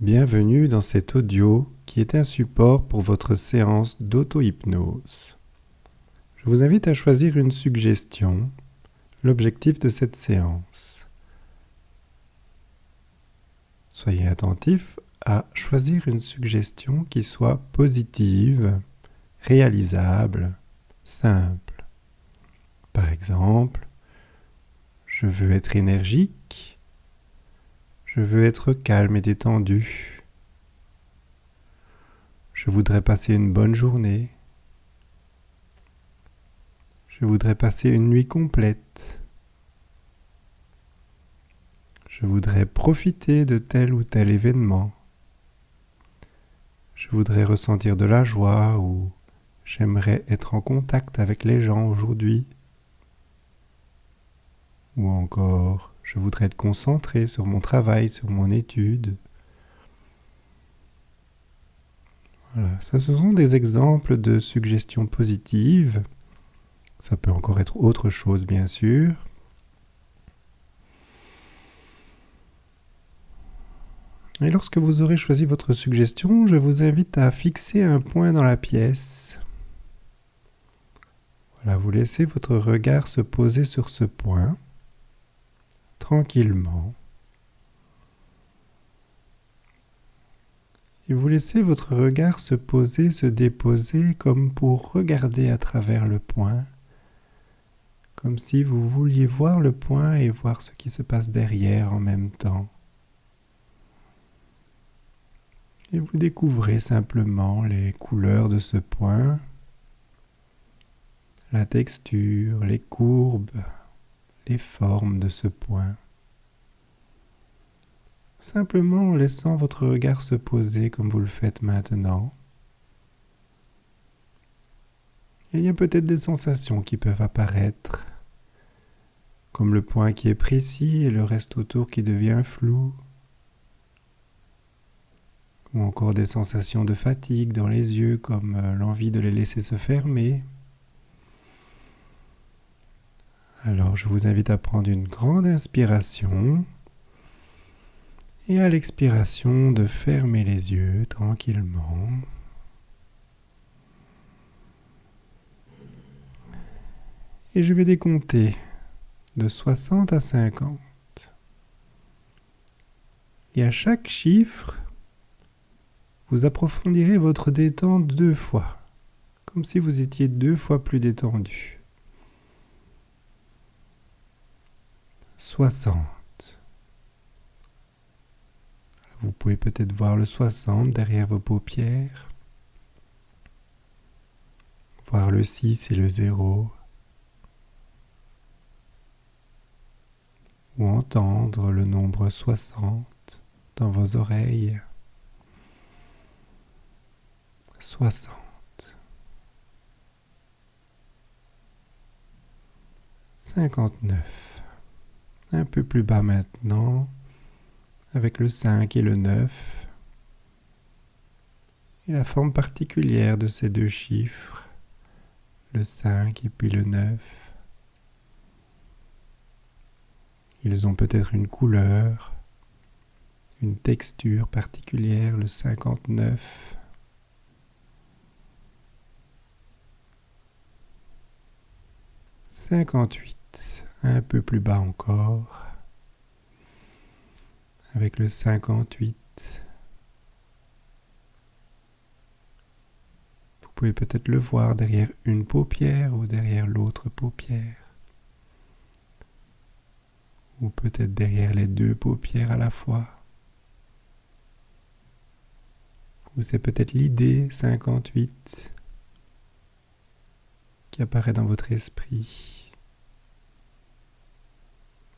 Bienvenue dans cet audio qui est un support pour votre séance d'auto-hypnose. Je vous invite à choisir une suggestion, l'objectif de cette séance. Soyez attentif à choisir une suggestion qui soit positive, réalisable, simple. Par exemple, je veux être énergique, je veux être calme et détendu. Je voudrais passer une bonne journée. Je voudrais passer une nuit complète. Je voudrais profiter de tel ou tel événement. Je voudrais ressentir de la joie ou j'aimerais être en contact avec les gens aujourd'hui. Ou encore, je voudrais être concentré sur mon travail, sur mon étude. Voilà, ça ce sont des exemples de suggestions positives. Ça peut encore être autre chose, bien sûr. Et lorsque vous aurez choisi votre suggestion, je vous invite à fixer un point dans la pièce. Voilà, vous laissez votre regard se poser sur ce point, tranquillement. Et vous laissez votre regard se poser, se déposer, comme pour regarder à travers le point, comme si vous vouliez voir le point et voir ce qui se passe derrière en même temps. Et vous découvrez simplement les couleurs de ce point, la texture, les courbes, les formes de ce point. Simplement en laissant votre regard se poser comme vous le faites maintenant. Il y a peut-être des sensations qui peuvent apparaître, comme le point qui est précis et le reste autour qui devient flou, ou encore des sensations de fatigue dans les yeux, comme l'envie de les laisser se fermer. Alors je vous invite à prendre une grande inspiration et à l'expiration de fermer les yeux tranquillement. Et je vais décompter de 60 à 50. Et à chaque chiffre, vous approfondirez votre détente 2 fois, comme si vous étiez 2 fois plus détendu. 60. Vous pouvez peut-être voir le 60 derrière vos paupières, voir le 6 et le 0, ou entendre le nombre 60 dans vos oreilles. 60. 59. Un peu plus bas maintenant, avec le 5 et le 9, et la forme particulière de ces deux chiffres, le 5 et puis le 9. Ils ont peut-être une couleur, une texture particulière, le 59. 58, un peu plus bas encore, avec le 58. Vous pouvez peut-être le voir derrière une paupière ou derrière l'autre paupière. Ou peut-être derrière les deux paupières à la fois. Ou c'est peut-être l'idée 58 qui apparaît dans votre esprit.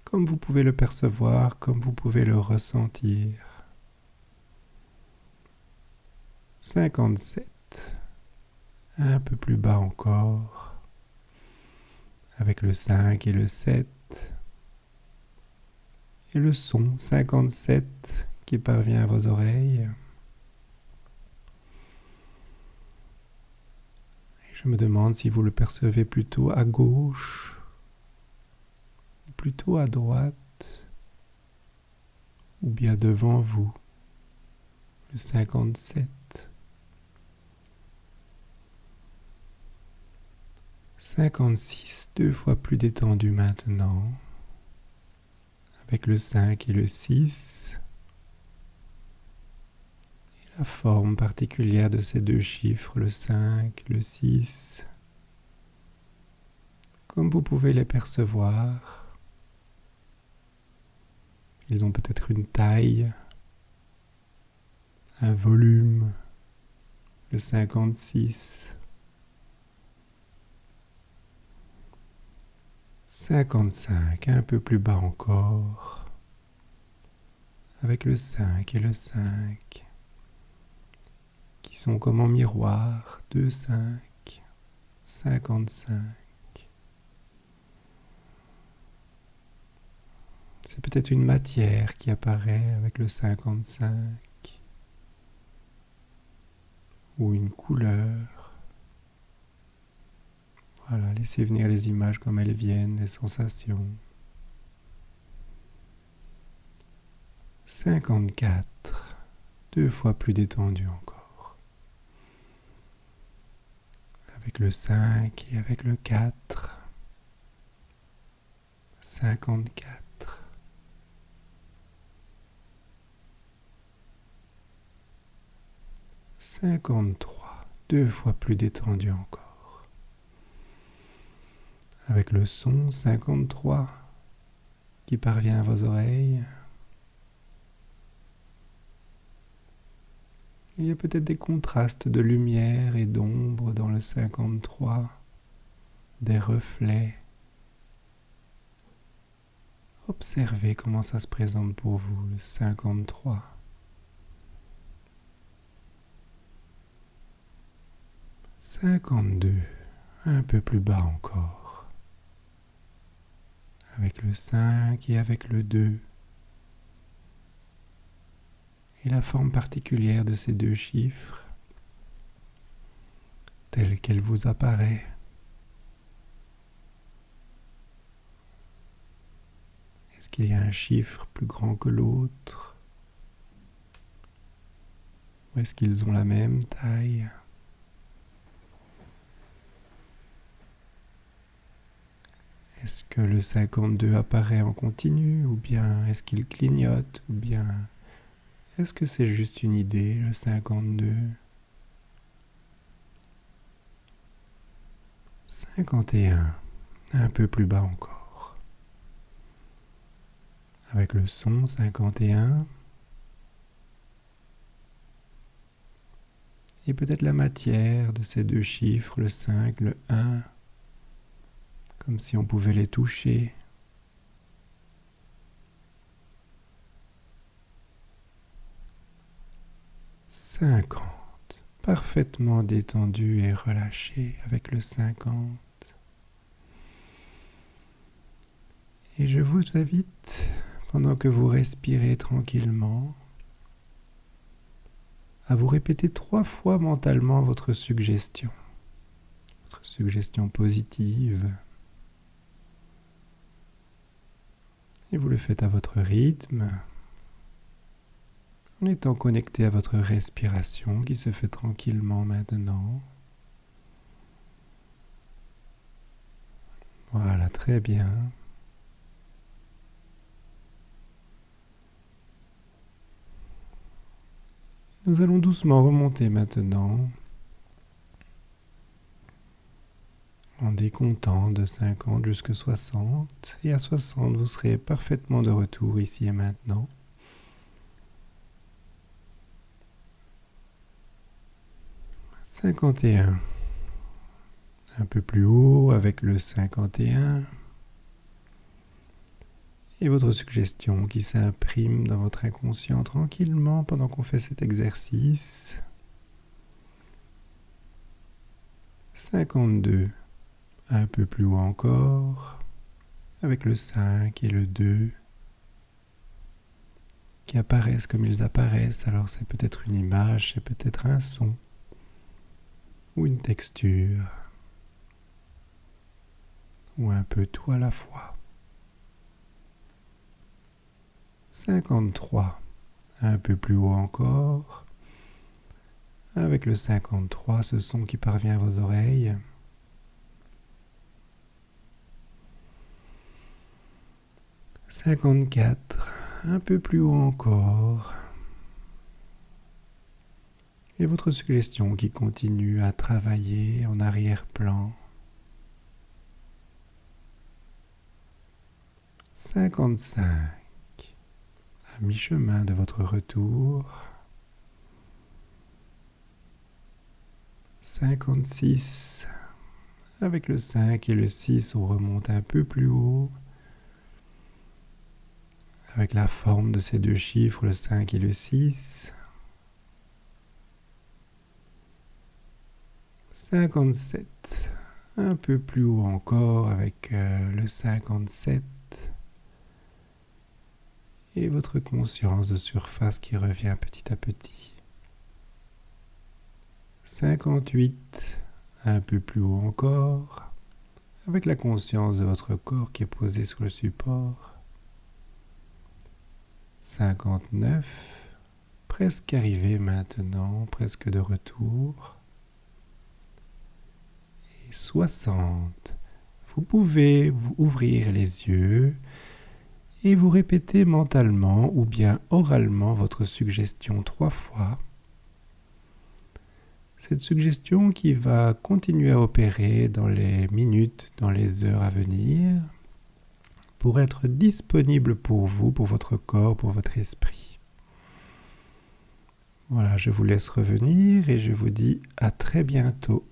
Comme vous pouvez le percevoir, comme vous pouvez le ressentir. 57, un peu plus bas encore, avec le 5 et le 7, et le son 57 qui parvient à vos oreilles. Et je me demande si vous le percevez plutôt à gauche, ou plutôt à droite, ou bien devant vous. le 57, 56, 2 fois plus détendu maintenant, avec le 5 et le 6, et la forme particulière de ces deux chiffres, le 5, le 6, comme vous pouvez les percevoir. Ils ont peut-être une taille, un volume, le 56, 55, un peu plus bas encore, avec le 5 et le 5, qui sont comme en miroir, 2, 5, 55. C'est peut-être une matière qui apparaît avec le 55, ou une couleur. Voilà, laissez venir les images comme elles viennent, les sensations. 54, 2 fois plus détendu encore. Avec le 5 et avec le 4. 54. 53, 2 fois plus détendu encore. Avec le son 53 qui parvient à vos oreilles. Il y a peut-être des contrastes de lumière et d'ombre dans le 53, des reflets. Observez comment ça se présente pour vous, le 53. 52, un peu plus bas encore, avec le 5 et avec le 2, et la forme particulière de ces deux chiffres, telle qu'elle vous apparaît. Est-ce qu'il y a un chiffre plus grand que l'autre? Ou est-ce qu'ils ont la même taille? Est-ce que le 52 apparaît en continu, ou bien est-ce qu'il clignote, ou bien est-ce que c'est juste une idée, le 52? 51, un peu plus bas encore. Avec le son 51, et peut-être la matière de ces deux chiffres, le 5, le 1, comme si on pouvait les toucher. 50, parfaitement détendu et relâché avec le 50. Et je vous invite, pendant que vous respirez tranquillement, à vous répéter 3 fois mentalement votre suggestion positive. Et vous le faites à votre rythme, en étant connecté à votre respiration qui se fait tranquillement maintenant. Voilà, très bien. Nous allons doucement remonter maintenant, en décomptant de 50 jusqu'à 60. Et à 60, vous serez parfaitement de retour ici et maintenant. 51. Un peu plus haut avec le 51. Et votre suggestion qui s'imprime dans votre inconscient tranquillement pendant qu'on fait cet exercice. 52. Un peu plus haut encore, avec le 5 et le 2 qui apparaissent comme ils apparaissent. Alors c'est peut-être une image, c'est peut-être un son ou une texture ou un peu tout à la fois. 53, un peu plus haut encore, Avec le 53, ce son qui parvient à vos oreilles. 54, un peu plus haut encore. Et votre suggestion qui continue à travailler en arrière-plan. 55, à mi-chemin de votre retour. 56, avec le 5 et le 6, on remonte un peu plus haut. Avec la forme de ces deux chiffres, le 5 et le 6. 57, un peu plus haut encore avec le 57. Et votre conscience de surface qui revient petit à petit. 58, un peu plus haut encore, avec la conscience de votre corps qui est posé sur le support. 59, presque arrivé maintenant, presque de retour. Et 60, vous pouvez vous ouvrir les yeux et vous répétez mentalement ou bien oralement votre suggestion 3 fois. Cette suggestion qui va continuer à opérer dans les minutes, dans les heures à venir, pour être disponible pour vous, pour votre corps, pour votre esprit. Voilà, je vous laisse revenir et je vous dis à très bientôt.